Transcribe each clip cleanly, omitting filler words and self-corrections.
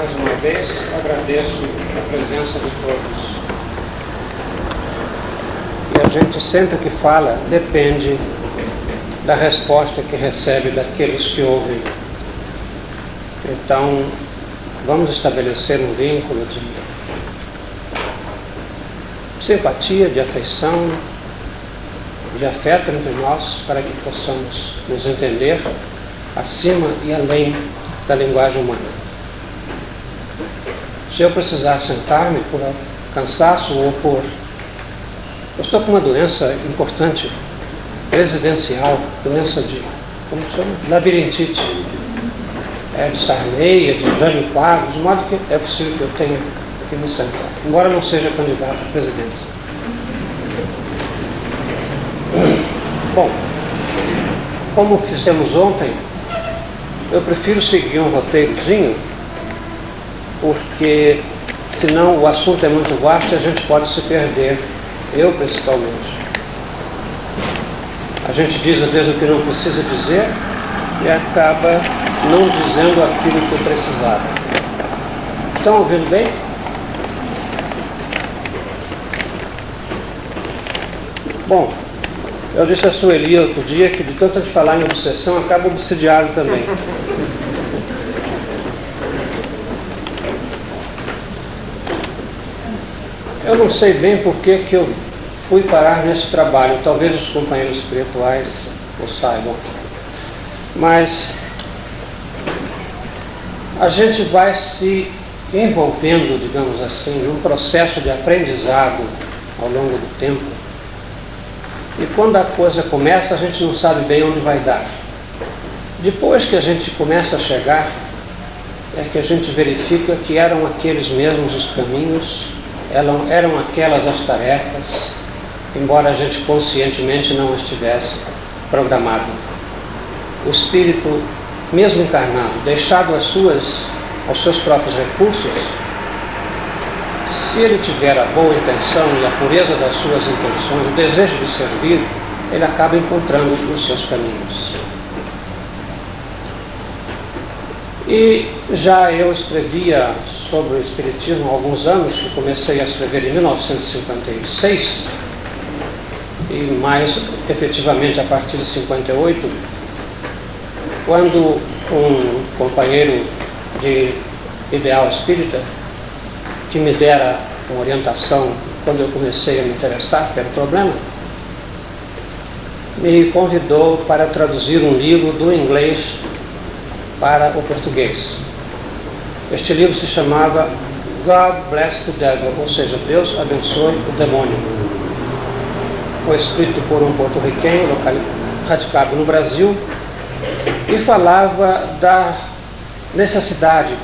mais uma vez, agradeço a presença de todos. E a gente sempre que fala depende da resposta que recebe daqueles que ouvem. Então, vamos estabelecer um vínculo de simpatia, de afeição, de afeto entre nós, para que possamos nos entender acima e além da linguagem humana. Se eu precisar sentar-me por cansaço ou por... Eu estou com uma doença importante, residencial, doença de, como chama? Labirintite. De sarneia, de Jânio Quadros, de modo que é possível que eu tenha que me sentar, embora não seja candidato à presidência. Bom, como fizemos ontem, eu prefiro seguir um roteirozinho, porque senão o assunto é muito vasto e a gente pode se perder, eu principalmente. A gente diz às vezes o que não precisa dizer e acaba não dizendo aquilo que precisava. Estão ouvindo bem? Bom, eu disse a Sueli outro dia que de tanto de falar em obsessão acaba obsidiado também. Eu não sei bem por que eu fui parar nesse trabalho, talvez os companheiros espirituais o saibam. Mas a gente vai se envolvendo, digamos assim, num processo de aprendizado ao longo do tempo. E quando a coisa começa, a gente não sabe bem onde vai dar. Depois que a gente começa a chegar, é que a gente verifica que eram aqueles mesmos os caminhos, eram aquelas as tarefas, embora a gente conscientemente não estivesse programado. O espírito, mesmo encarnado, deixado aos seus próprios recursos, se ele tiver a boa intenção e a pureza das suas intenções, o desejo de servir, ele acaba encontrando os seus caminhos. E já eu escrevia sobre o Espiritismo há alguns anos, que comecei a escrever em 1956, e mais efetivamente a partir de 58, quando um companheiro de ideal espírita, que me dera uma orientação quando eu comecei a me interessar pelo problema, me convidou para traduzir um livro do inglês para o português. Este livro se chamava God Bless the Devil, ou seja, Deus abençoe o demônio. Foi escrito por um porto-riquenho radicado no Brasil e falava da necessidade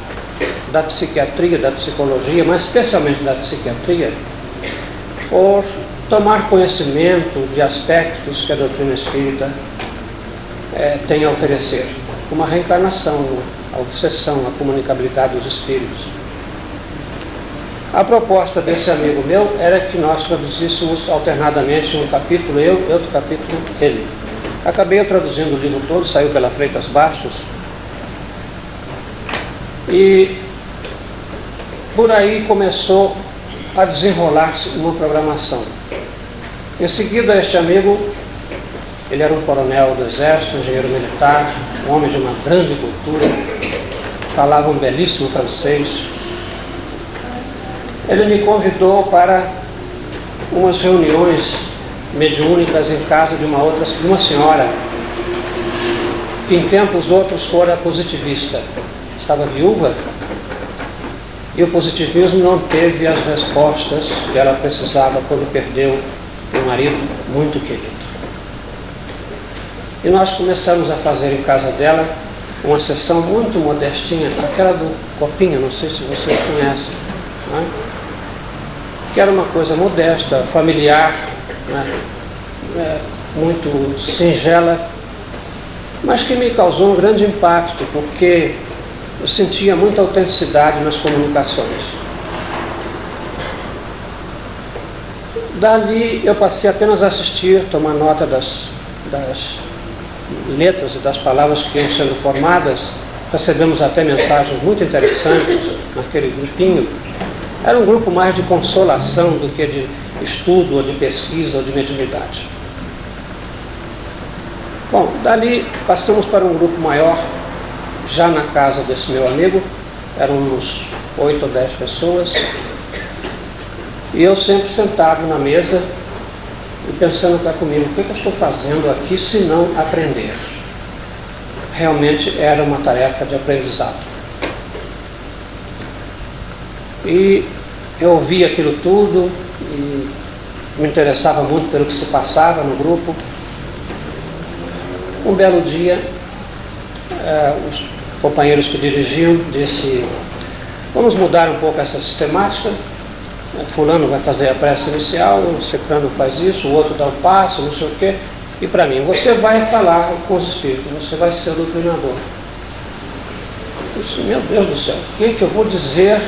da psiquiatria, da psicologia, mas especialmente da psiquiatria, por tomar conhecimento de aspectos que a doutrina espírita tem a oferecer, como a reencarnação, a obsessão, a comunicabilidade dos espíritos. A proposta desse amigo meu era que nós traduzíssemos alternadamente um capítulo eu e outro capítulo ele. Acabei traduzindo o livro todo, saiu pela Freitas Bastos, e por aí começou a desenrolar-se uma programação. Em seguida, este amigo, ele era um coronel do Exército, engenheiro militar, um homem de uma grande cultura, falava um belíssimo francês. Ele me convidou para umas reuniões mediúnicas em casa de uma senhora, que em tempos outros fora positivista. Estava viúva, e o positivismo não teve as respostas que ela precisava quando perdeu um marido muito querido. E nós começamos a fazer em casa dela uma sessão muito modestinha, aquela do copinho, não sei se vocês conhecem, né? Que era uma coisa modesta, familiar, né? Muito singela, mas que me causou um grande impacto, porque eu sentia muita autenticidade nas comunicações. Dali eu passei apenas a assistir, tomar nota das letras e das palavras que iam sendo formadas, recebemos até mensagens muito interessantes naquele grupinho. Era um grupo mais de consolação do que de estudo, ou de pesquisa, ou de mediunidade. Bom, dali passamos para um grupo maior, já na casa desse meu amigo, eram uns 8 ou 10 pessoas, e eu sempre sentado na mesa e pensando cá comigo, o que eu estou fazendo aqui se não aprender? Realmente era uma tarefa de aprendizado. E eu ouvia aquilo tudo e me interessava muito pelo que se passava no grupo. Um belo dia, os companheiros que dirigiam disse, vamos mudar um pouco essa sistemática. Fulano vai fazer a prece inicial, o ciclano faz isso, o outro dá um passo, não sei o quê. E para mim, você vai falar com os espíritos, você vai ser o doutrinador. Eu disse, meu Deus do céu, o que eu vou dizer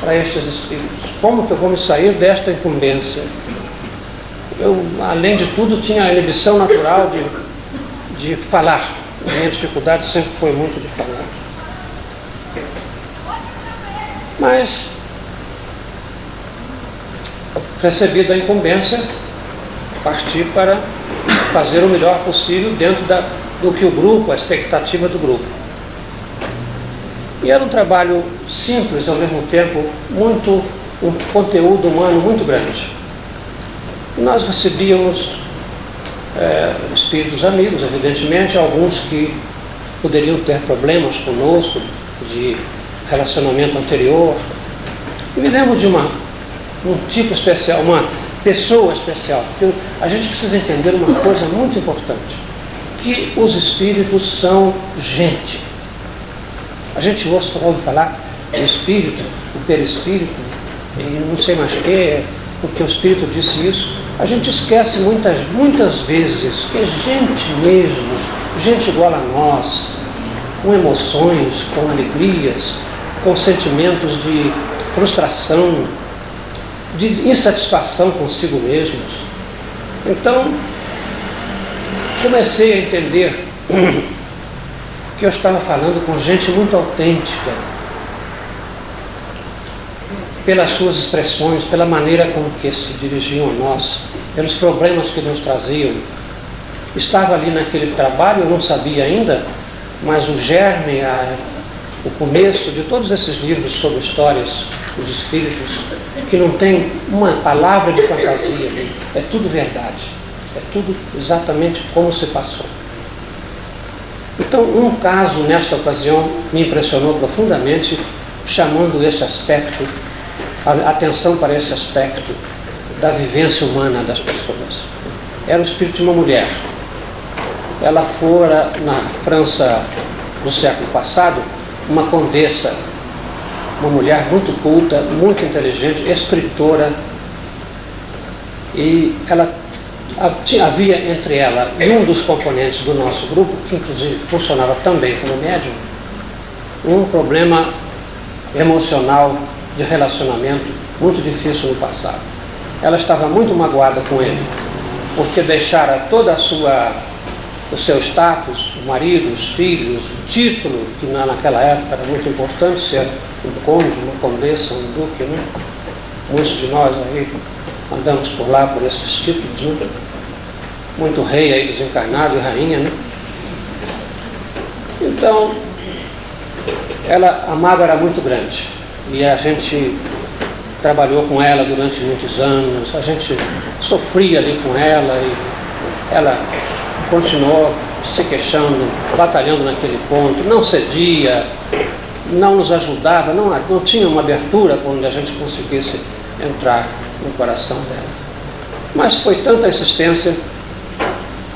para estes espíritos? Como que eu vou me sair desta incumbência? Eu, além de tudo, tinha a inibição natural de falar. A minha dificuldade sempre foi muito de falar. Mas, recebida a incumbência, parti para fazer o melhor possível dentro do que o grupo, a expectativa do grupo. E era um trabalho simples, ao mesmo tempo, um conteúdo humano muito grande. Nós recebíamos espíritos amigos, evidentemente, alguns que poderiam ter problemas conosco, de relacionamento anterior. E me lembro de um tipo especial, uma pessoa especial, porque a gente precisa entender uma coisa muito importante, que os espíritos são gente. A gente ouve falar o espírito, o perispírito, e não sei mais o que, porque o espírito disse isso. A gente esquece muitas vezes que é gente mesmo, gente igual a nós, com emoções, com alegrias, com sentimentos de frustração, de insatisfação consigo mesmos. Então, comecei a entender que eu estava falando com gente muito autêntica, pelas suas expressões, pela maneira com que se dirigiam a nós, pelos problemas que nos traziam. Estava ali naquele trabalho, eu não sabia ainda, mas o germe, o começo de todos esses livros sobre histórias dos espíritos, que não tem uma palavra de fantasia ali, é tudo verdade, é tudo exatamente como se passou. Então, um caso nesta ocasião me impressionou profundamente, chamando esse aspecto, a atenção para esse aspecto da vivência humana das pessoas. Era o espírito de uma mulher. Ela fora, na França do século passado, uma condessa, uma mulher muito culta, muito inteligente, escritora, e havia entre ela e um dos componentes do nosso grupo, que inclusive funcionava também como médium, um problema emocional de relacionamento muito difícil no passado. Ela estava muito magoada com ele, porque deixara toda o seu status, o marido, os filhos, o título, que naquela época era muito importante, ser um conde, uma condessa, um duque, né? Muitos de nós aí andamos por lá por esses títulos, né? Muito rei aí desencarnado e rainha, né? Então, a mágoa era muito grande, e a gente trabalhou com ela durante muitos anos, a gente sofria ali com ela, e ela continuou se queixando, batalhando naquele ponto, não cedia, não nos ajudava, não tinha uma abertura onde a gente conseguisse entrar no coração dela. Mas foi tanta insistência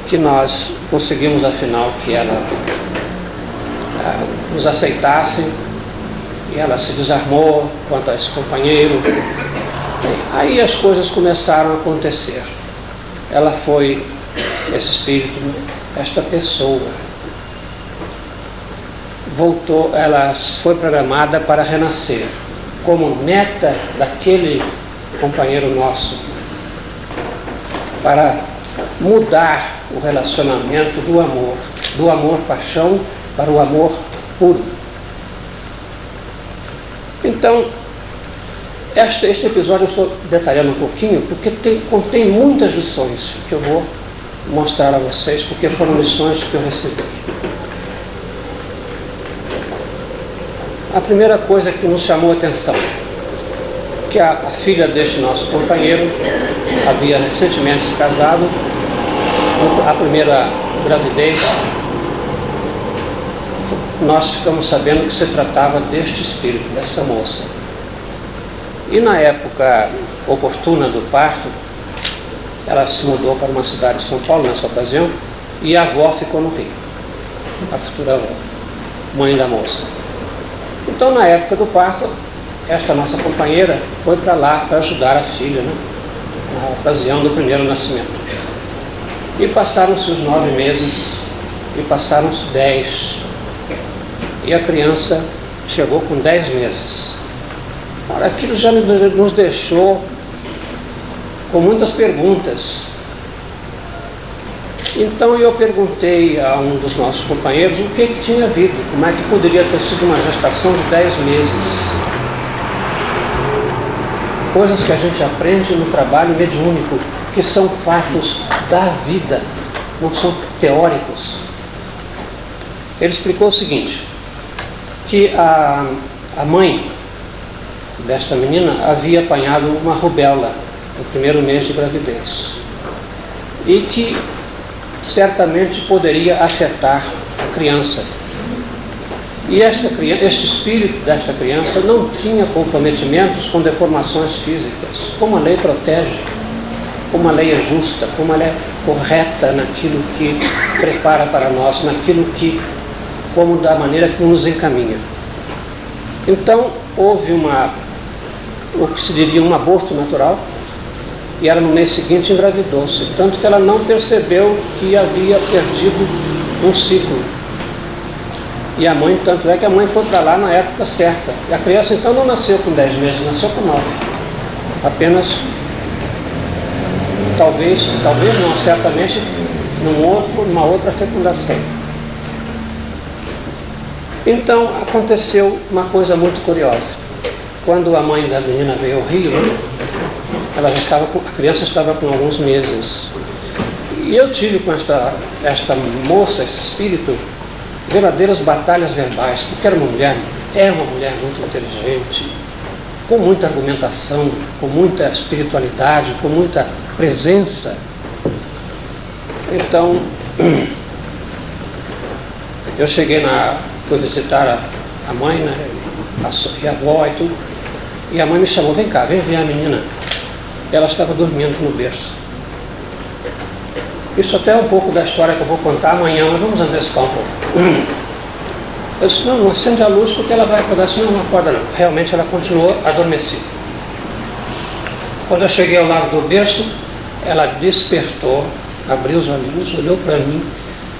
que nós conseguimos, afinal, que ela nos aceitasse, e ela se desarmou quanto a esse companheiro. Aí as coisas começaram a acontecer. Ela foi, esse espírito, esta pessoa, voltou, ela foi programada para renascer, como neta daquele companheiro nosso, para mudar o relacionamento do amor paixão, para o amor puro. Então, este episódio eu estou detalhando um pouquinho, porque contém muitas lições que eu vou mostrar a vocês, porque foram lições que eu recebi. A primeira coisa que nos chamou a atenção, que a filha deste nosso companheiro havia recentemente se casado, a primeira gravidez, nós ficamos sabendo que se tratava deste espírito, dessa moça. E na época oportuna do parto, ela se mudou para uma cidade de São Paulo nessa ocasião, e a avó ficou no Rio, a futura avó, mãe da moça. Então, na época do parto, esta nossa companheira foi para lá para ajudar a filha, né, na ocasião do primeiro nascimento. E passaram-se os 9 meses, e passaram-se 10, e a criança chegou com 10 meses. Ora, aquilo já nos deixou com muitas perguntas. Então eu perguntei a um dos nossos companheiros o que tinha havido, como é que poderia ter sido uma gestação de 10 meses. Coisas que a gente aprende no trabalho mediúnico, que são fatos da vida, não são teóricos. Ele explicou o seguinte, que a mãe desta menina havia apanhado uma rubéola no primeiro mês de gravidez e que certamente poderia afetar a criança. E este espírito desta criança não tinha comprometimentos com deformações físicas, como a lei protege, como a lei é justa, como ela é correta naquilo que prepara para nós, como da maneira que nos encaminha. Então, houve o que se diria um aborto natural, e ela no mês seguinte engravidou-se, tanto que ela não percebeu que havia perdido um ciclo. E a mãe, tanto é que a mãe foi para lá na época certa. E a criança então não nasceu com 10 meses, nasceu com 9. Apenas, talvez não, certamente, numa outra fecundação. Então aconteceu uma coisa muito curiosa. Quando a mãe da menina veio ao Rio, a criança estava com alguns meses. E eu tive com esta moça, esse espírito, verdadeiras batalhas verbais, porque é uma mulher muito inteligente, com muita argumentação, com muita espiritualidade, com muita presença. Então, eu fui visitar a mãe, né, e a avó e tudo, e a mãe me chamou, vem cá, vem ver a menina. Ela estava dormindo no berço. Isso até é um pouco da história que eu vou contar amanhã, mas vamos antecipar um pouco. Eu disse, não acende a luz porque ela vai acordar. Assim, não acorda não. Realmente ela continuou adormecida. Quando eu cheguei ao lado do berço, ela despertou, abriu os olhinhos, olhou para mim,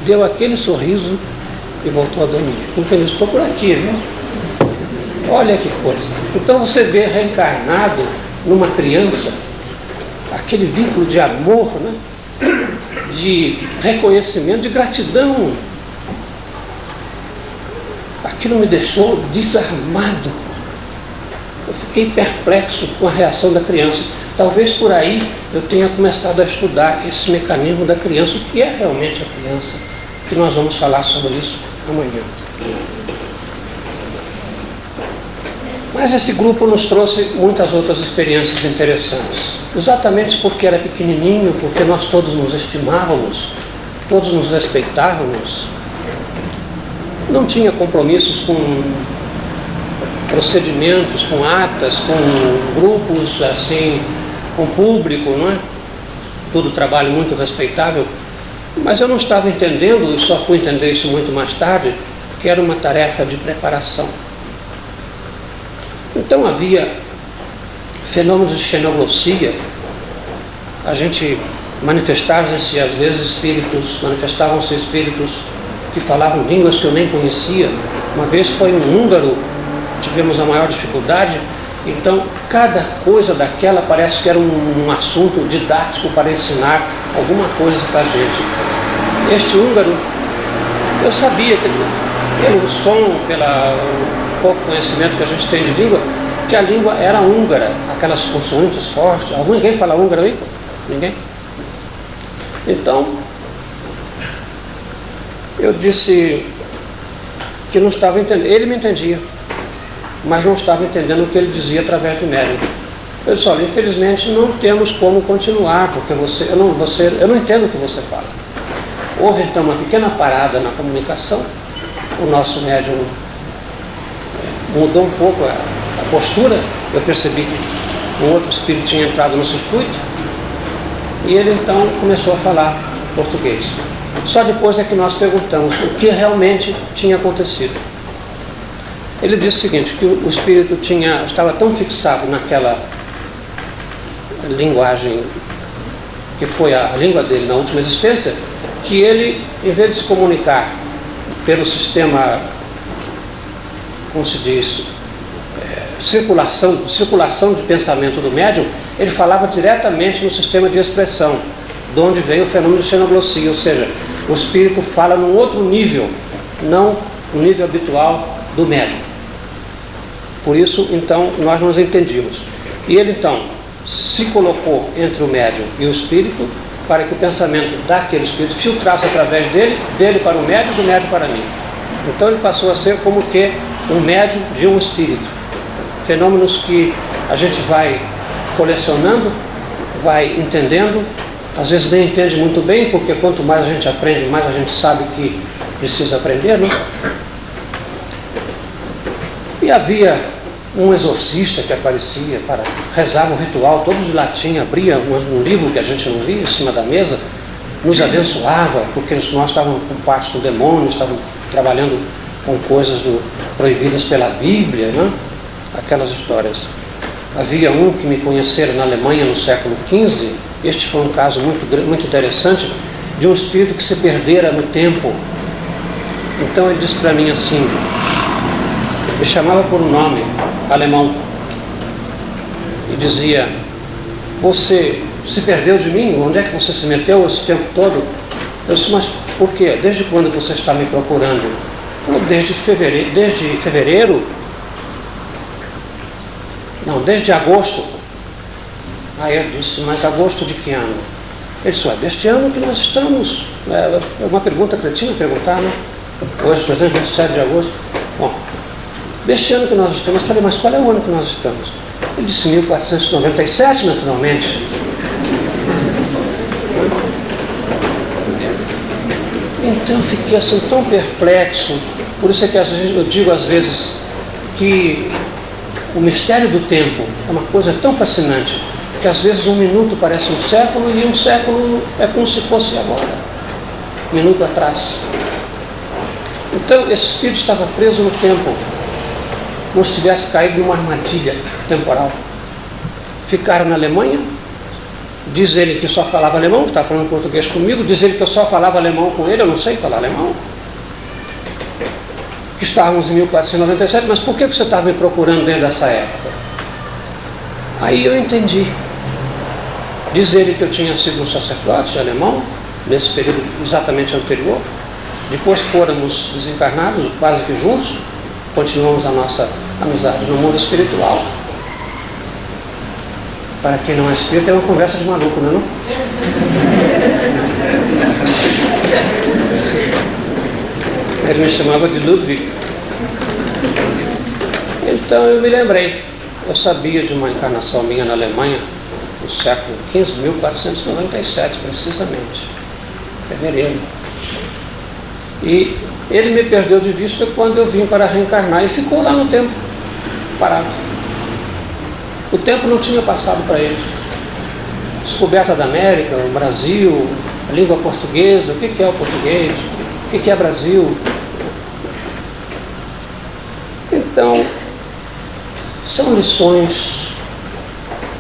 deu aquele sorriso e voltou a dormir. Porque eu estou por aqui, viu? Olha que coisa. Então você vê reencarnado numa criança aquele vínculo de amor, né? De reconhecimento, de gratidão. Aquilo me deixou desarmado. Eu fiquei perplexo com a reação da criança. Talvez por aí eu tenha começado a estudar esse mecanismo da criança, o que é realmente a criança, que nós vamos falar sobre isso amanhã. Mas esse grupo nos trouxe muitas outras experiências interessantes. Exatamente porque era pequenininho, porque nós todos nos estimávamos, todos nos respeitávamos. Não tinha compromissos com procedimentos, com atas, com grupos, assim, com público, não é? Tudo trabalho muito respeitável. Mas eu não estava entendendo, e só fui entender isso muito mais tarde, que era uma tarefa de preparação. Então havia fenômenos de xenoglossia. A gente manifestavam-se às vezes manifestavam-se espíritos que falavam línguas que eu nem conhecia. Uma vez foi um húngaro, tivemos a maior dificuldade. Então cada coisa daquela parece que era um assunto didático para ensinar alguma coisa para a gente. Este húngaro, eu sabia que pelo som, pelo pouco conhecimento que a gente tem de língua, que a língua era húngara, aquelas consoantes fortes. Ninguém fala húngaro aí? Ninguém? Então, eu disse que não estava entendendo. Ele me entendia, mas não estava entendendo o que ele dizia através do médium. Eu disse, olha, infelizmente não temos como continuar, porque eu não entendo o que você fala. Houve então uma pequena parada na comunicação, o nosso médium mudou um pouco a postura, eu percebi que um outro espírito tinha entrado no circuito, e ele então começou a falar português. Só depois é que nós perguntamos o que realmente tinha acontecido. Ele disse o seguinte, que o espírito estava tão fixado naquela linguagem que foi a língua dele na última existência, que ele, em vez de se comunicar pelo sistema, como se diz, circulação de pensamento do médium, ele falava diretamente no sistema de expressão, de onde veio o fenômeno de xenoglossia, ou seja, o espírito fala num outro nível, não no nível habitual do médium. Por isso, então, nós nos entendíamos. E ele, então, se colocou entre o médium e o espírito para que o pensamento daquele espírito filtrasse através dele para o médium, do médium para mim. Então ele passou a ser como que um médium de um espírito. Fenômenos que a gente vai colecionando, vai entendendo, às vezes nem entende muito bem, porque quanto mais a gente aprende, mais a gente sabe que precisa aprender, né? E havia um exorcista que aparecia para rezar um ritual todo de latim, abria um livro que a gente não via em cima da mesa, nos abençoava, porque nós estávamos com parte com demônios, estávamos trabalhando com coisas proibidas pela Bíblia, né? Aquelas histórias. Havia um que me conheceram na Alemanha no século XV, este foi um caso muito interessante, de um espírito que se perdera no tempo. Então ele disse para mim assim, me chamava por um nome alemão e dizia, você se perdeu de mim? Onde é que você se meteu esse tempo todo? Eu disse, mas por quê? Desde quando você está me procurando? Desde fevereiro? Não, desde agosto. Aí eu disse, mas agosto de que ano? Ele disse, deste ano que nós estamos. É uma pergunta cretina perguntar, né? Hoje, por exemplo, 27 de agosto. Bom, deste ano que nós estamos, eu falei, mas qual é o ano que nós estamos? Ele disse 1497, naturalmente. Então eu fiquei assim tão perplexo. Por isso é que eu digo às vezes que o mistério do tempo é uma coisa tão fascinante, que às vezes um minuto parece um século e um século é como se fosse agora, um minuto atrás. Então esse espírito estava preso no tempo, como se tivesse caído numa armadilha temporal. Ficaram na Alemanha, diz ele que só falava alemão, que está falando português comigo, diz ele que eu só falava alemão com ele, eu não sei falar alemão. Estávamos em 1497, mas por que você estava me procurando desde essa época? Aí eu entendi. Diz ele que eu tinha sido um sacerdote alemão, nesse período exatamente anterior. Depois fôramos desencarnados, quase que juntos, continuamos a nossa amizade no mundo espiritual. Para quem não é espírita, é uma conversa de maluco, não é não? Ele me chamava de Ludwig. Então eu me lembrei. Eu sabia de uma encarnação minha na Alemanha, no século XV, 1497, precisamente. Fevereiro. E ele me perdeu de vista quando eu vim para reencarnar e ficou lá no tempo, parado. O tempo não tinha passado para ele. Descoberta da América, o Brasil, a língua portuguesa, o que é o português, o que é Brasil. Então, são lições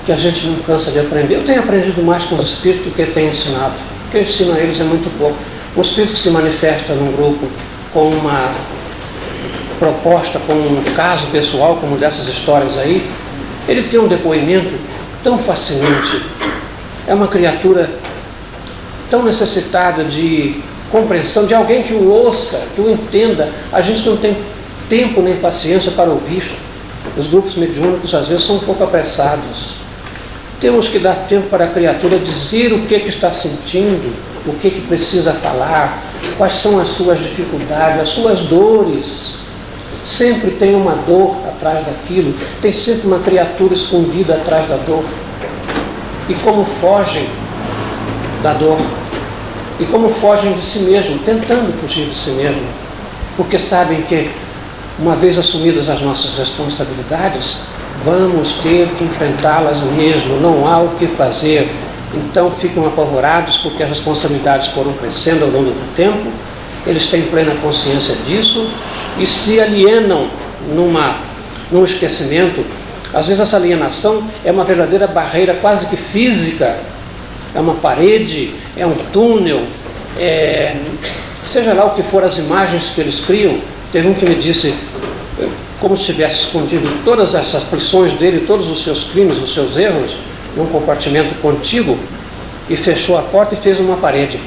que a gente não cansa de aprender. Eu tenho aprendido mais com os espíritos do que tenho ensinado. O que eu ensino a eles é muito pouco. Um espírito que se manifesta num grupo com uma proposta, com um caso pessoal, como dessas histórias aí, ele tem um depoimento tão fascinante. É uma criatura tão necessitada de compreensão, de alguém que o ouça, que o entenda. A gente não tem tempo nem paciência para ouvir. Os grupos mediúnicos às vezes são um pouco apressados. Temos que dar tempo para a criatura dizer o que está sentindo, o que precisa falar, quais são as suas dificuldades, as suas dores. Sempre tem uma dor atrás daquilo, tem sempre uma criatura escondida atrás da dor. E como fogem da dor, e como fogem de si mesmo, tentando fugir de si mesmo, porque sabem que, uma vez assumidas as nossas responsabilidades, vamos ter que enfrentá-las mesmo, não há o que fazer. Então ficam apavorados porque as responsabilidades foram crescendo ao longo do tempo, eles têm plena consciência disso e se alienam num esquecimento. Às vezes essa alienação é uma verdadeira barreira quase que física, é uma parede, é um túnel, seja lá o que for as imagens que eles criam. Teve um que me disse, como se tivesse escondido todas essas aflições dele, todos os seus crimes, os seus erros, num compartimento contíguo, e fechou a porta e fez uma parede.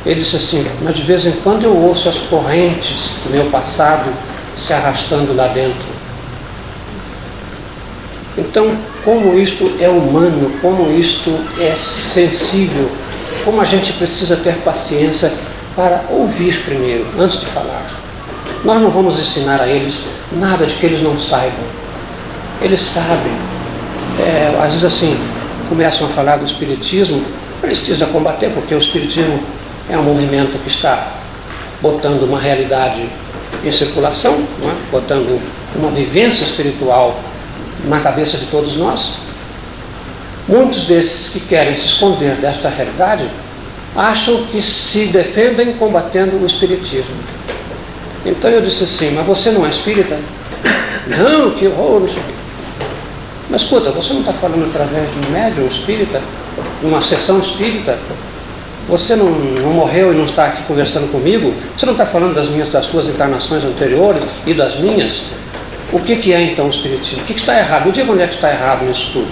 Ele disse assim, mas de vez em quando eu ouço as correntes do meu passado se arrastando lá dentro. Então, como isto é humano, como isto é sensível, como a gente precisa ter paciência para ouvir primeiro, antes de falar. Nós não vamos ensinar a eles nada de que eles não saibam. Eles sabem. Às vezes assim, começam a falar do Espiritismo, precisa combater, porque o Espiritismo é um movimento que está botando uma realidade em circulação, não é? Botando uma vivência espiritual na cabeça de todos nós. Muitos desses que querem se esconder desta realidade acham que se defendem combatendo o Espiritismo. Então eu disse assim, mas você não é espírita? Não, que horror, não sei o quê. Mas escuta, você não está falando através de um médium espírita, de uma sessão espírita? Você não morreu e não está aqui conversando comigo? Você não está falando das suas encarnações anteriores e das minhas? O que é então o Espiritismo? O que está errado? Me diga onde é que está errado nisso tudo.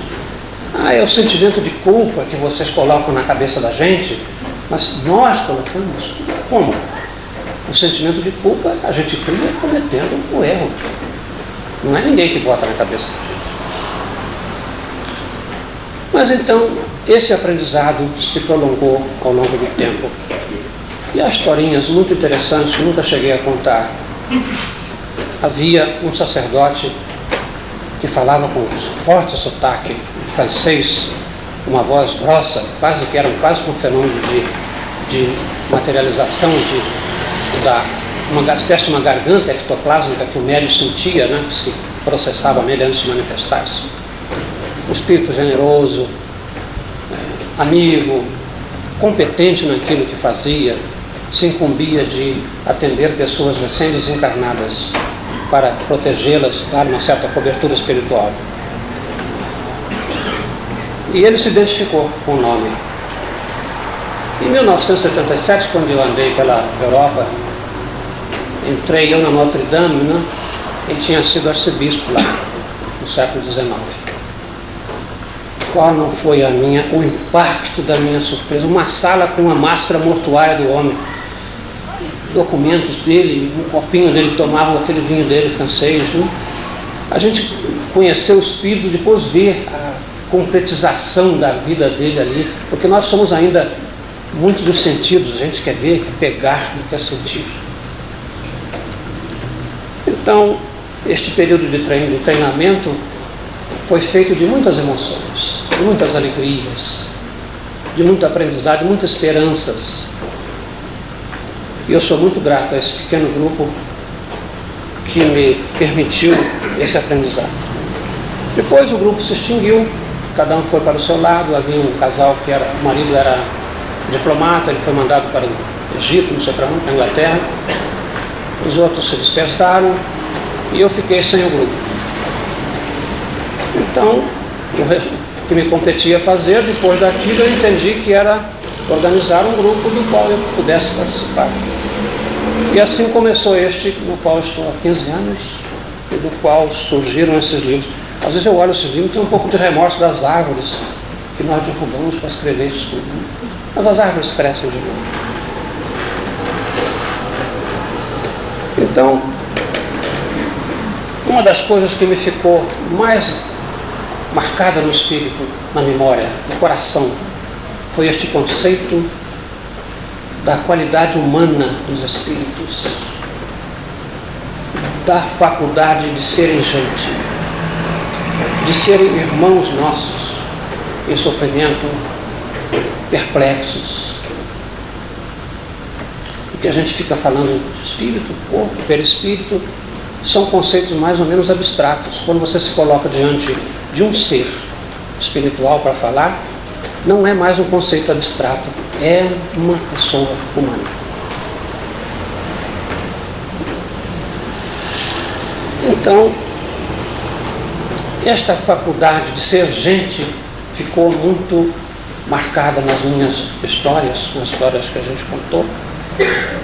É o sentimento de culpa que vocês colocam na cabeça da gente, mas nós colocamos. Como? O sentimento de culpa a gente cria cometendo o erro. Não é ninguém que bota na cabeça da gente. Mas então, esse aprendizado se prolongou ao longo do tempo. E há historinhas muito interessantes que nunca cheguei a contar. Havia um sacerdote que falava com forte sotaque francês, uma voz grossa, quase com um fenômeno de materialização uma espécie de uma garganta ectoplásmica que o médium sentia, né, que se processava nele antes de manifestar-se. Um espírito generoso, amigo, competente naquilo que fazia, se incumbia de atender pessoas recém-desencarnadas para protegê-las, dar uma certa cobertura espiritual. E ele se identificou com o nome. Em 1977, quando eu andei pela Europa, entrei eu na Notre Dame, né? Ele tinha sido arcebispo lá, no século XIX. Qual não foi o impacto da minha surpresa? Uma sala com uma máscara mortuária do homem, documentos dele, um copinho dele, tomavam aquele vinho dele francês, né? A gente conheceu o espírito, depois ver a concretização da vida dele ali, porque nós somos ainda muito dos sentidos, a gente quer ver, quer pegar, não quer sentir. Então, este período de treinamento foi feito de muitas emoções, de muitas alegrias, de muita aprendizado, de muitas esperanças. E eu sou muito grato a esse pequeno grupo que me permitiu esse aprendizado. Depois o grupo se extinguiu, cada um foi para o seu lado. Havia um casal que o marido era diplomata, ele foi mandado para o Egito, não sei para onde, para a Inglaterra. Os outros se dispersaram e eu fiquei sem o grupo. Então, o que me competia fazer depois daquilo, eu entendi que era organizar um grupo do qual eu pudesse participar. E assim começou este, no qual estou há 15 anos, e do qual surgiram esses livros. Às vezes eu olho esses livros e tenho um pouco de remorso das árvores que nós derrubamos para escrever isso tudo. Mas as árvores crescem de novo. Então, uma das coisas que me ficou mais marcada no espírito, na memória, no coração, foi este conceito da qualidade humana dos espíritos, da faculdade de serem gente, de serem irmãos nossos em sofrimento, perplexos. O que a gente fica falando de espírito, corpo, perispírito, são conceitos mais ou menos abstratos. Quando você se coloca diante de um ser espiritual para falar, não é mais um conceito abstrato, é uma pessoa humana. Então, esta faculdade de ser gente ficou muito marcada nas minhas histórias, nas histórias que a gente contou,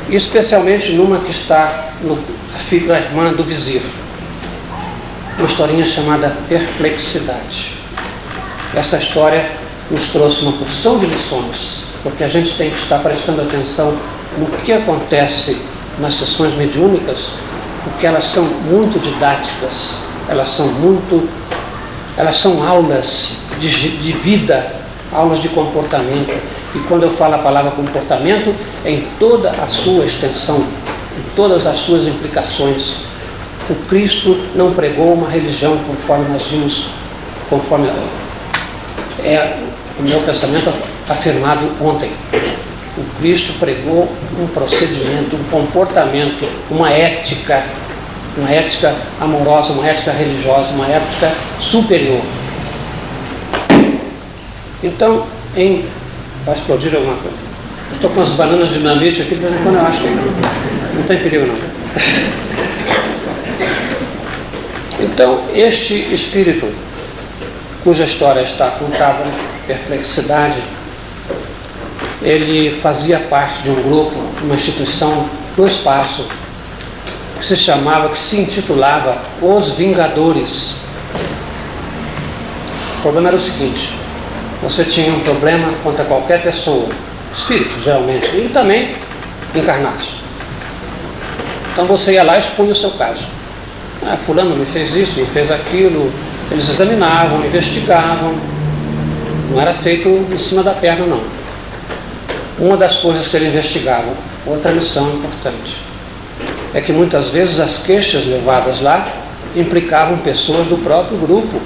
e especialmente numa que está no filho da irmã do vizir, uma historinha chamada Perplexidade. Essa história nos trouxe uma porção de lições, porque a gente tem que estar prestando atenção no que acontece nas sessões mediúnicas, porque elas são muito didáticas, elas são aulas de vida, aulas de comportamento. E quando eu falo a palavra comportamento, é em toda a sua extensão, em todas as suas implicações. O Cristo não pregou uma religião conforme nós vimos, conforme é o meu pensamento afirmado ontem. O Cristo pregou um procedimento, um comportamento, uma ética amorosa, uma ética religiosa, uma ética superior. Então, vai explodir alguma coisa. Eu estou com as bananas de dinamite aqui, de vez em quando eu acho que não tem perigo não. Então, este espírito, cuja história está contada, Perplexidade, ele fazia parte de um grupo, uma instituição do espaço, que se intitulava Os Vingadores. O problema era o seguinte: você tinha um problema contra qualquer pessoa, espírito geralmente, e também encarnados. Então você ia lá e expunha o seu caso. Fulano me fez isso, me fez aquilo. Eles examinavam, investigavam. Não era feito em cima da perna, não. Uma das coisas que eles investigavam, outra lição importante, é que muitas vezes as queixas levadas lá implicavam pessoas do próprio grupo.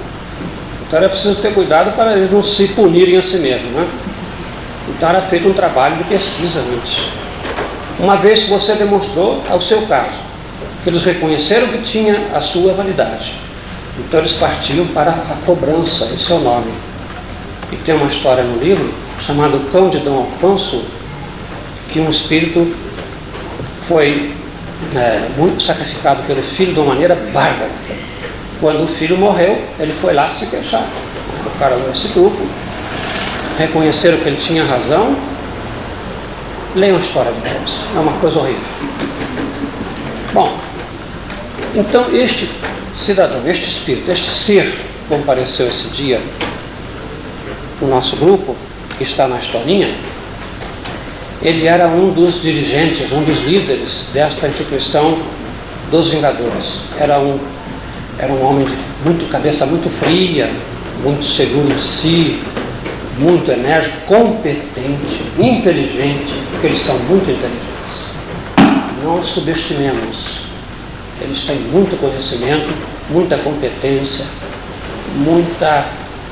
Então era preciso ter cuidado para eles não se punirem a si mesmos, né? Então era feito um trabalho de pesquisa antes. Uma vez que você demonstrou ao seu caso, que eles reconheceram que tinha a sua validade, então eles partiam para a cobrança, esse é o nome. E tem uma história no livro chamada O Cão de Dom Alfonso, que um espírito foi muito sacrificado pelo filho de uma maneira bárbara. Quando o filho morreu, ele foi lá se queixar. Colocaram esse grupo, reconheceram que ele tinha razão. Leiam a história depois, é uma coisa horrível. Bom, então este cidadão, este espírito, este ser compareceu esse dia no nosso grupo, que está na historinha. Ele era um dos dirigentes, um dos líderes desta instituição dos Vingadores. Era um homem de cabeça muito fria, muito seguro de si, muito enérgico, competente, inteligente, porque eles são muito inteligentes. Não os subestimemos. Eles têm muito conhecimento, muita competência, muita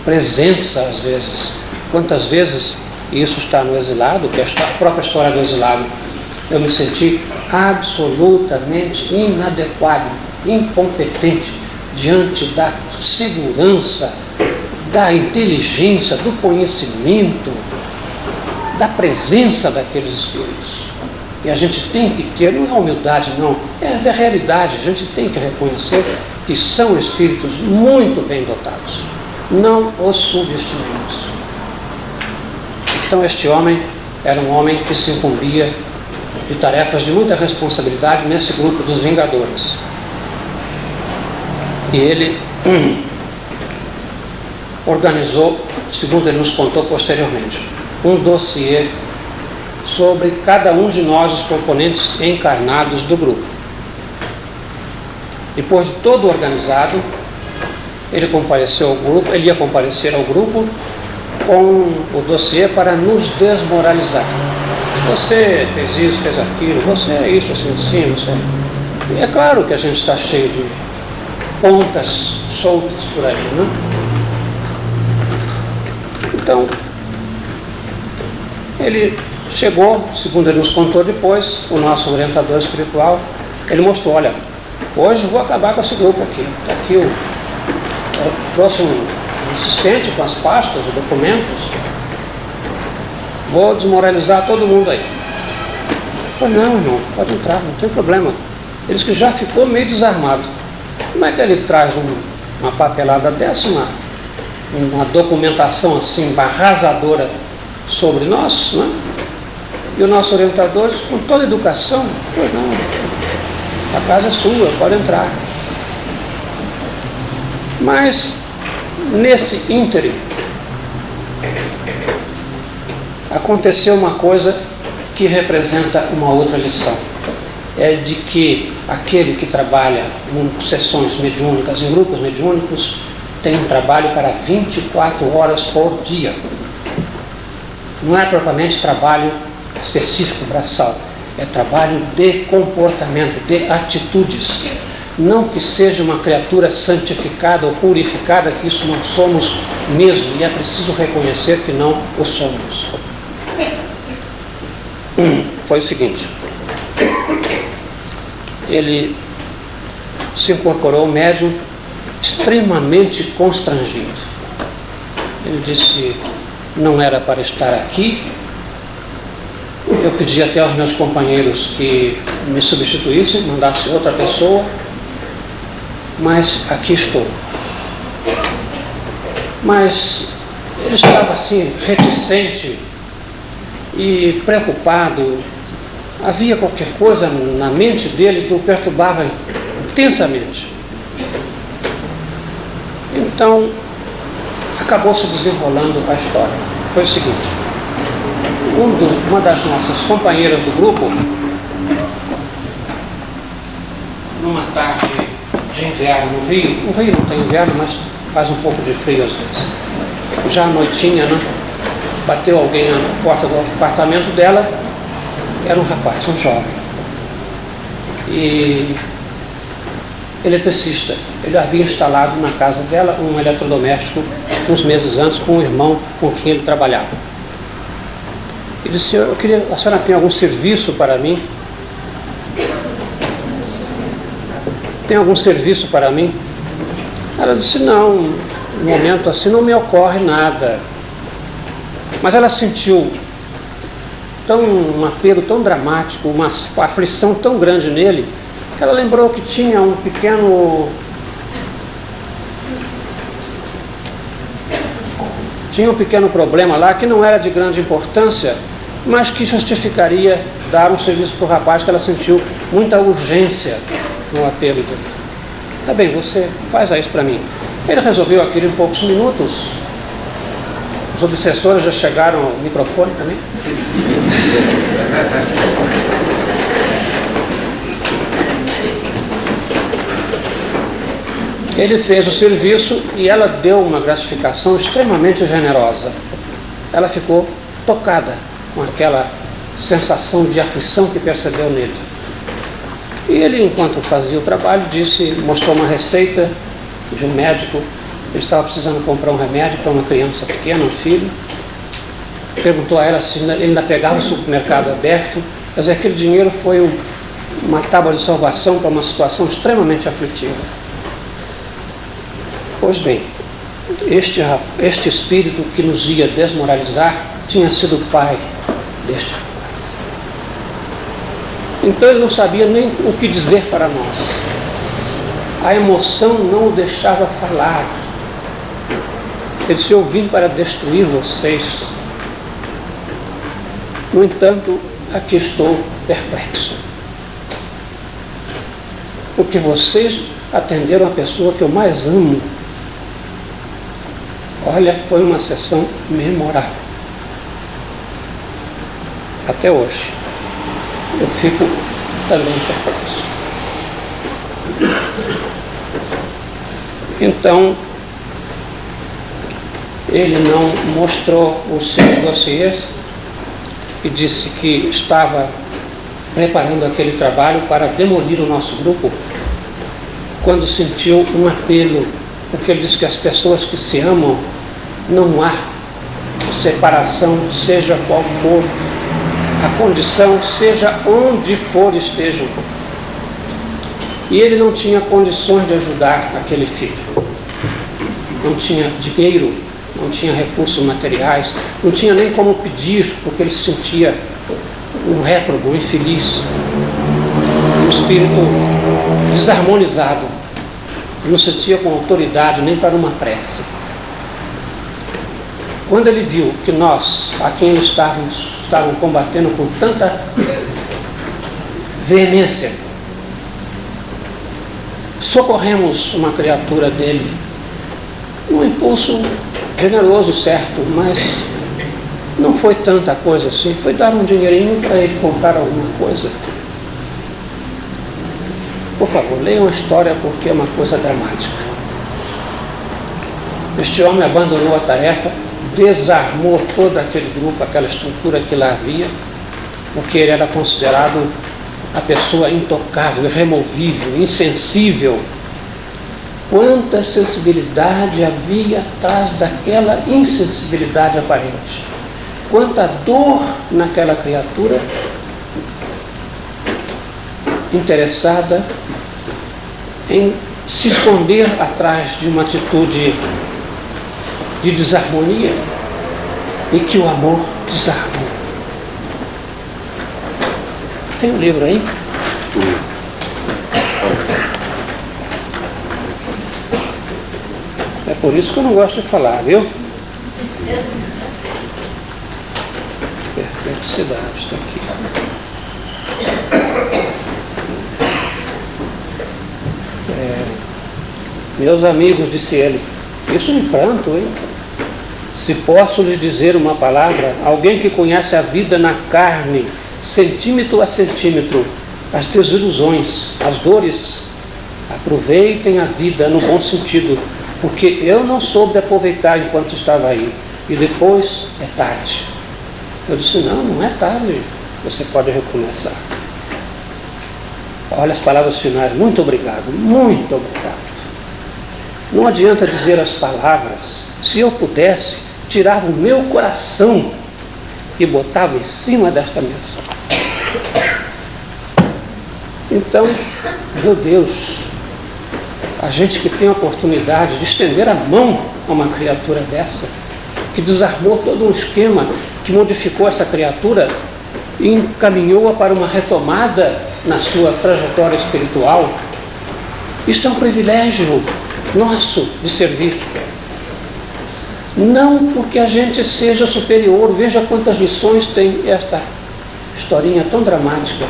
presença às vezes. Quantas vezes, e isso está no Exilado, que é a própria história do Exilado, eu me senti absolutamente inadequado, incompetente diante da segurança, da inteligência, do conhecimento, da presença daqueles espíritos. E a gente tem que ter, não é humildade não, é a realidade, a gente tem que reconhecer que são espíritos muito bem dotados. Não os subestimemos. Então este homem era um homem que se incumbia de tarefas de muita responsabilidade nesse grupo dos Vingadores. E ele organizou, segundo ele nos contou posteriormente, um dossiê sobre cada um de nós, os componentes encarnados do grupo. Depois de todo organizado, ele ia comparecer ao grupo com o dossiê para nos desmoralizar. Você fez isso, fez aquilo, você é isso, assim, você... E é claro que a gente está cheio de pontas soltas por aí, né? Então, ele chegou, segundo ele nos contou depois, o nosso orientador espiritual, ele mostrou, olha, hoje eu vou acabar com esse grupo aqui. Aqui eu trouxe um assistente com as pastas, os documentos, vou desmoralizar todo mundo aí. Eu falei, não, irmão, pode entrar, não tem problema. Ele disse que já ficou meio desarmado. Como é que ele traz uma papelada dessa, uma documentação assim, arrasadora sobre nós, né? E o nosso orientador, com toda a educação, pois não, a casa é sua, pode entrar. Mas, nesse ínterim, aconteceu uma coisa que representa uma outra lição. É de que aquele que trabalha em sessões mediúnicas, em grupos mediúnicos, tem um trabalho para 24 horas por dia. Não é propriamente trabalho específico braçal, é trabalho de comportamento, de atitudes. Não que seja uma criatura santificada ou purificada, que isso não somos mesmo, e é preciso reconhecer que não o somos. Foi o seguinte, ele se incorporou médium extremamente constrangido. Ele disse, não era para estar aqui. Eu pedi até aos meus companheiros que me substituíssem, mandassem outra pessoa, mas aqui estou. Mas ele estava assim, reticente e preocupado. Havia qualquer coisa na mente dele que o perturbava intensamente. Então, acabou se desenrolando a história. Foi o seguinte, uma das nossas companheiras do grupo, numa tarde de inverno no Rio não tem inverno, mas faz um pouco de frio às vezes, já à noitinha, né? Bateu alguém na porta do apartamento dela, era um rapaz, um jovem, e eletricista. Ele havia instalado na casa dela um eletrodoméstico uns meses antes com um irmão com quem ele trabalhava. Ele disse, eu queria, a senhora tem algum serviço para mim? Tem algum serviço para mim? Ela disse, não, no momento assim não me ocorre nada. Mas ela sentiu um apelo tão dramático, uma aflição tão grande nele, que ela lembrou que tinha um pequeno problema lá, que não era de grande importância, mas que justificaria dar um serviço para o rapaz, que ela sentiu muita urgência no apelo dele. Tá bem, você faz isso para mim. Ele resolveu aquilo em poucos minutos. Os obsessores já chegaram ao microfone também. Ele fez o serviço e ela deu uma gratificação extremamente generosa. Ela ficou tocada com aquela sensação de aflição que percebeu nele. E ele, enquanto fazia o trabalho, mostrou uma receita de um médico. Ele estava precisando comprar um remédio para uma criança pequena, um filho. Perguntou a ela se ele ainda pegava o supermercado aberto. Quer dizer, aquele dinheiro foi uma tábua de salvação para uma situação extremamente aflitiva. Pois bem, este espírito que nos ia desmoralizar tinha sido o pai deste rapaz. Então ele não sabia nem o que dizer para nós. A emoção não o deixava falar. Ele disse, eu vim para destruir vocês. No entanto, aqui estou perplexo. Porque vocês atenderam a pessoa que eu mais amo. Olha, foi uma sessão memorável. Até hoje. Eu fico também perplexo. Então, ele não mostrou os seus dossiês e disse que estava preparando aquele trabalho para demolir o nosso grupo, quando sentiu um apelo, porque ele disse que as pessoas que se amam, não há separação, seja qual for a condição, seja onde for estejam. E ele não tinha condições de ajudar aquele filho. Não tinha dinheiro, não tinha recursos materiais, não tinha nem como pedir, porque ele se sentia um réprobo, um infeliz, um espírito desarmonizado. Não se sentia com autoridade nem para uma prece. Quando ele viu que nós, a quem estavam combatendo com tanta veemência, socorremos uma criatura dele, um impulso generoso, certo, mas não foi tanta coisa assim, foi dar um dinheirinho para ele comprar alguma coisa. Por favor, leiam a história, porque é uma coisa dramática. Este homem abandonou a tarefa, desarmou todo aquele grupo, aquela estrutura que lá havia, porque ele era considerado a pessoa intocável, irremovível, insensível. Quanta sensibilidade havia atrás daquela insensibilidade aparente. Quanta dor naquela criatura interessada em se esconder atrás de uma atitude de desarmonia e que o amor desarmou. Tem um livro aí? É por isso que eu não gosto de falar, viu? Perplexidade, está aqui. Meus amigos, disse ele, isso em pranto, hein? Se posso lhes dizer uma palavra, alguém que conhece a vida na carne, centímetro a centímetro, as desilusões, as dores, aproveitem a vida no bom sentido, porque eu não soube aproveitar enquanto estava aí, e depois é tarde. Eu disse, não é tarde, você pode recomeçar. Olha as palavras finais, muito obrigado, muito obrigado. Não adianta dizer as palavras, se eu pudesse, tirava o meu coração e botava em cima desta mesa. Então, meu Deus, a gente que tem a oportunidade de estender a mão a uma criatura dessa, que desarmou todo um esquema, que modificou essa criatura e encaminhou-a para uma retomada na sua trajetória espiritual, isso é um privilégio nosso de servir. Não porque a gente seja superior, veja quantas lições tem esta historinha tão dramática.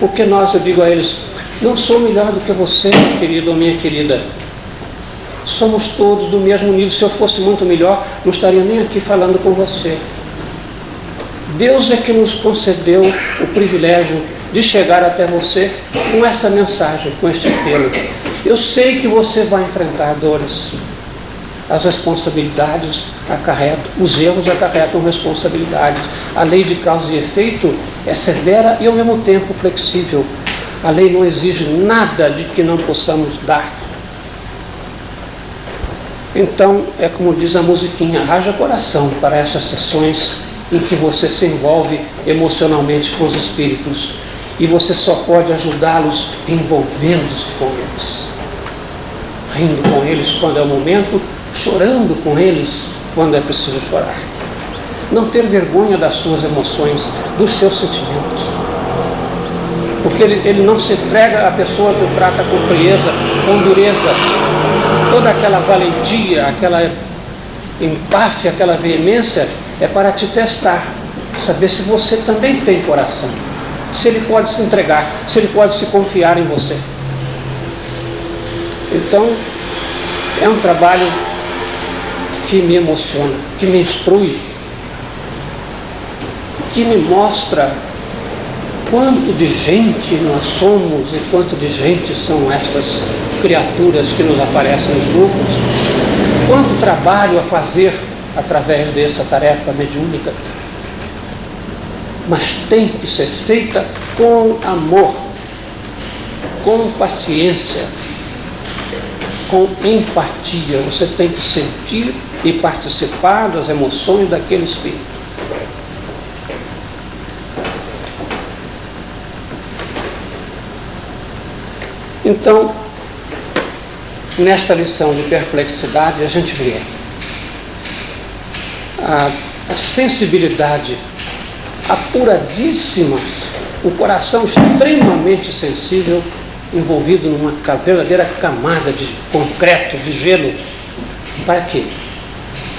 Porque nós, eu digo a eles, não sou melhor do que você, meu querido ou minha querida. Somos todos do mesmo nível. Se eu fosse muito melhor, não estaria nem aqui falando com você. Deus é que nos concedeu o privilégio de chegar até você com essa mensagem, com este apelo. Eu sei que você vai enfrentar dores. As responsabilidades acarretam, os erros acarretam responsabilidades. A lei de causa e efeito é severa e ao mesmo tempo flexível. A lei não exige nada de que não possamos dar. Então, é como diz a musiquinha, haja coração para essas sessões em que você se envolve emocionalmente com os espíritos. E você só pode ajudá-los envolvendo-se com eles. Rindo com eles quando é o momento, chorando com eles quando é preciso chorar. Não ter vergonha das suas emoções, dos seus sentimentos. Porque ele não se entrega à pessoa que o trata com frieza, com dureza. Toda aquela valentia, aquela empáfia, aquela veemência é para te testar, saber se você também tem coração, se ele pode se entregar, se ele pode se confiar em você. Então, é um trabalho que me emociona, que me instrui, que me mostra quanto de gente nós somos e quanto de gente são estas criaturas que nos aparecem nos grupos, quanto trabalho a fazer através dessa tarefa mediúnica, mas tem que ser feita com amor, com paciência, com empatia. Você tem que sentir e participar das emoções daquele espírito. Então, nesta lição de perplexidade, a gente vê a sensibilidade apuradíssima, o coração extremamente sensível, envolvido numa verdadeira camada de concreto, de gelo. Para quê?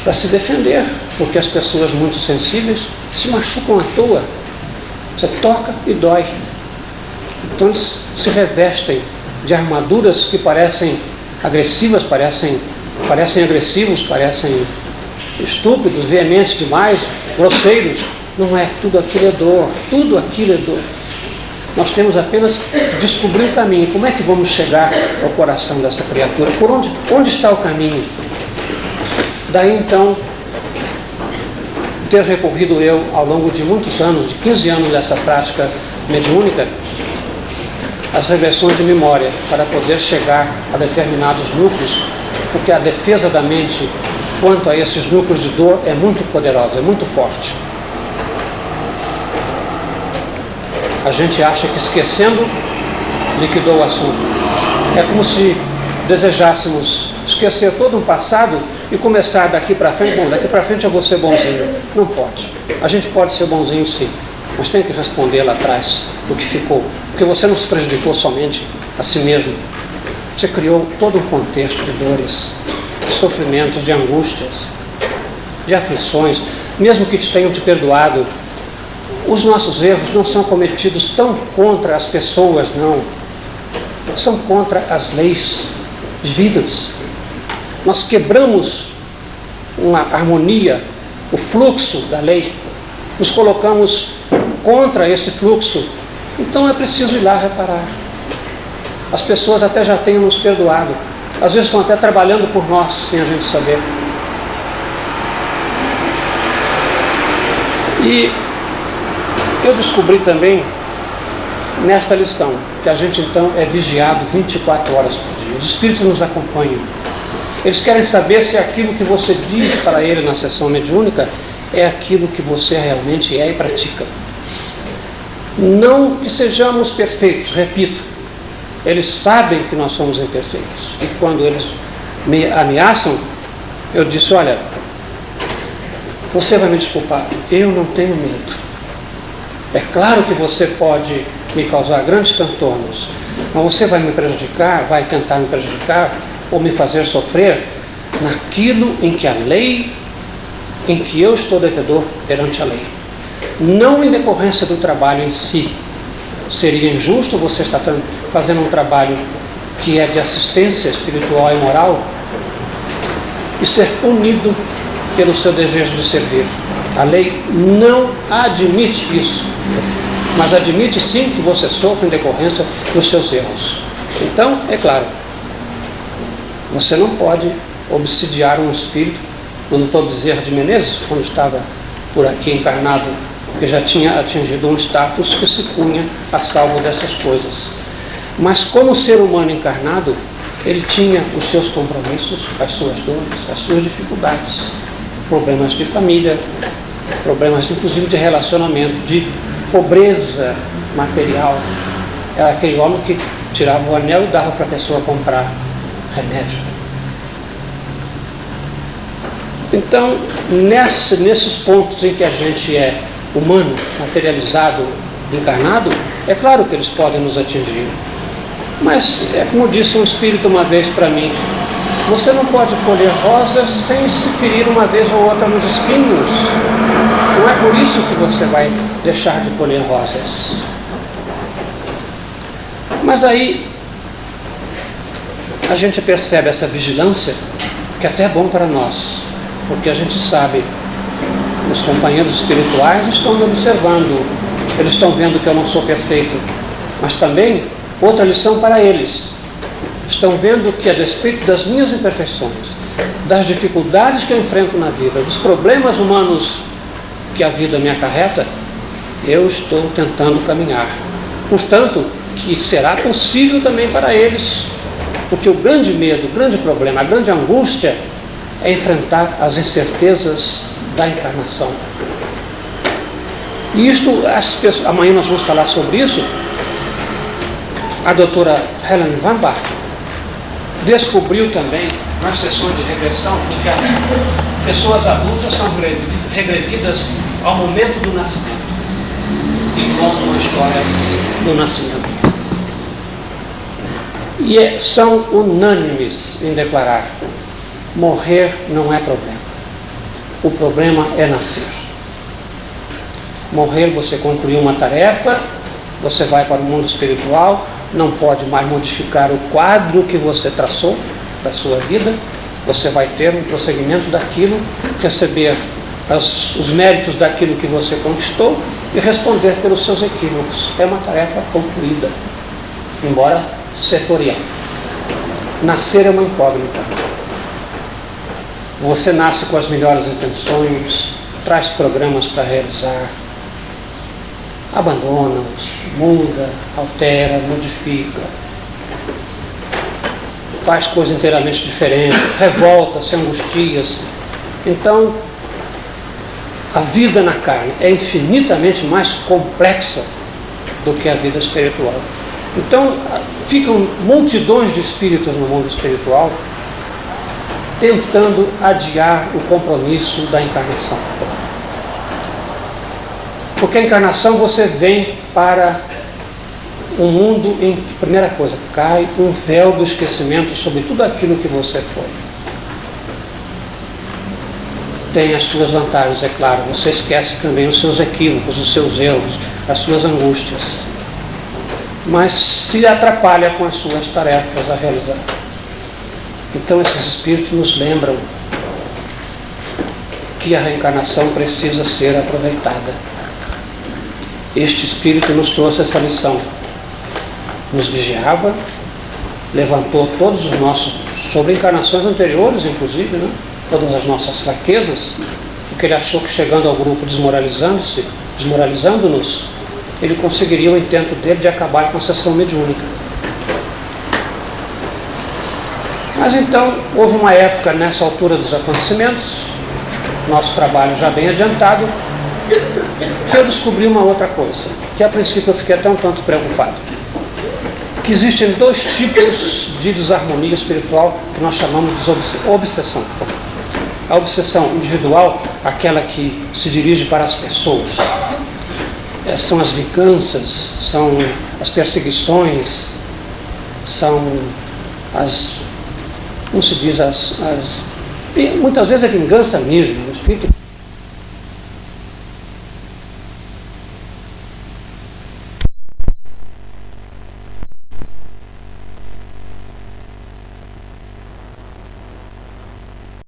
Para se defender, porque as pessoas muito sensíveis se machucam à toa. Você toca e dói. Então eles se revestem de armaduras que parecem agressivas, parecem agressivos, parecem estúpidos, veementes demais, grosseiros. Não é, tudo aquilo é dor, tudo aquilo é dor. Nós temos apenas que descobrir o caminho. Como é que vamos chegar ao coração dessa criatura? Por onde está o caminho? Daí então, ter recorrido eu, ao longo de muitos anos, de 15 anos dessa prática mediúnica, as regressões de memória, para poder chegar a determinados núcleos, porque a defesa da mente quanto a esses núcleos de dor é muito poderosa, é muito forte. A gente acha que esquecendo liquidou o assunto. É como se desejássemos esquecer todo um passado e começar daqui para frente. Bom, daqui para frente eu vou ser bonzinho. Não pode. A gente pode ser bonzinho sim, mas tem que responder lá atrás do que ficou. Porque você não se prejudicou somente a si mesmo. Você criou todo um contexto de dores, de sofrimentos, de angústias, de aflições, mesmo que tenham te perdoado. Os nossos erros não são cometidos tão contra as pessoas, não. São contra as leis divinas. Nós quebramos uma harmonia, o fluxo da lei. Nos colocamos contra esse fluxo. Então é preciso ir lá reparar. As pessoas até já tenham nos perdoado. Às vezes estão até trabalhando por nós, sem a gente saber. E eu descobri também, nesta lição, que a gente então é vigiado 24 horas por dia. Os espíritos nos acompanham. Eles querem saber se aquilo que você diz para ele na sessão mediúnica é aquilo que você realmente é e pratica. Não que sejamos perfeitos, repito. Eles sabem que nós somos imperfeitos. E quando eles me ameaçam, eu disse, olha, você vai me desculpar, eu não tenho medo. É claro que você pode me causar grandes transtornos, mas você vai me prejudicar, vai tentar me prejudicar ou me fazer sofrer naquilo em que a lei, em que eu estou devedor perante a lei. Não em decorrência do trabalho em si. Seria injusto você estar fazendo um trabalho que é de assistência espiritual e moral e ser punido pelo seu desejo de servir. A lei não admite isso, mas admite sim que você sofra em decorrência dos seus erros. Então, é claro, você não pode obsidiar um espírito. O doutor Bezerra de Menezes, quando estava por aqui encarnado, que já tinha atingido um status que se punha a salvo dessas coisas. Mas como ser humano encarnado, ele tinha os seus compromissos, as suas dores, as suas dificuldades, problemas de família, problemas inclusive de relacionamento, de pobreza material. Era aquele homem que tirava o anel e dava para a pessoa comprar remédio. Então, nesses pontos em que a gente é humano, materializado, encarnado, é claro que eles podem nos atingir. Mas, é como disse um espírito uma vez para mim, você não pode colher rosas sem se ferir uma vez ou outra nos espinhos. Não é por isso que você vai deixar de colher rosas. Mas aí, a gente percebe essa vigilância, que até é bom para nós, porque a gente sabe, os companheiros espirituais estão observando Eles estão vendo que eu não sou perfeito, mas também outra lição para eles. Estão vendo que, a despeito das minhas imperfeições, das dificuldades que eu enfrento na vida, dos problemas humanos que a vida me acarreta, eu estou tentando caminhar. Portanto, que será possível também para eles, porque o grande medo, o grande problema, a grande angústia é enfrentar as incertezas da encarnação. E isto, amanhã nós vamos falar sobre isso. A doutora Helen Van Bach descobriu também, nas sessões de regressão, que pessoas adultas são regredidas ao momento do nascimento. E conta uma história do nascimento. E são unânimes em declarar: morrer não é problema. O problema é nascer. Morrer, você concluiu uma tarefa, você vai para o mundo espiritual, não pode mais modificar o quadro que você traçou da sua vida, você vai ter um prosseguimento daquilo, receber os méritos daquilo que você conquistou e responder pelos seus equívocos. É uma tarefa concluída, embora setorial. Nascer é uma incógnita. Você nasce com as melhores intenções, traz programas para realizar, abandona-os, muda, altera, modifica, faz coisas inteiramente diferentes, revolta-se, angustia-se. Então, a vida na carne é infinitamente mais complexa do que a vida espiritual. Então, ficam multidões de espíritos no mundo espiritual tentando adiar o compromisso da encarnação. Porque a encarnação você vem para um mundo em, primeira coisa, cai um véu do esquecimento sobre tudo aquilo que você foi. Tem as suas vantagens, é claro, você esquece também os seus equívocos, os seus erros, as suas angústias. Mas se atrapalha com as suas tarefas a realizar. Então esses espíritos nos lembram que a reencarnação precisa ser aproveitada. Este espírito nos trouxe essa lição. Nos vigiava, levantou todos os nossos, sobre encarnações anteriores inclusive, né? Todas as nossas fraquezas, porque ele achou que chegando ao grupo desmoralizando-nos, ele conseguiria o intento dele de acabar com a sessão mediúnica. Mas então, houve uma época nessa altura dos acontecimentos, nosso trabalho já bem adiantado, que eu descobri uma outra coisa, que a princípio eu fiquei até um tanto preocupado. Que existem dois tipos de desarmonia espiritual que nós chamamos de obsessão. A obsessão individual, aquela que se dirige para as pessoas. São as vinganças, são as perseguições, são as, como se diz, muitas vezes é vingança mesmo. O espírito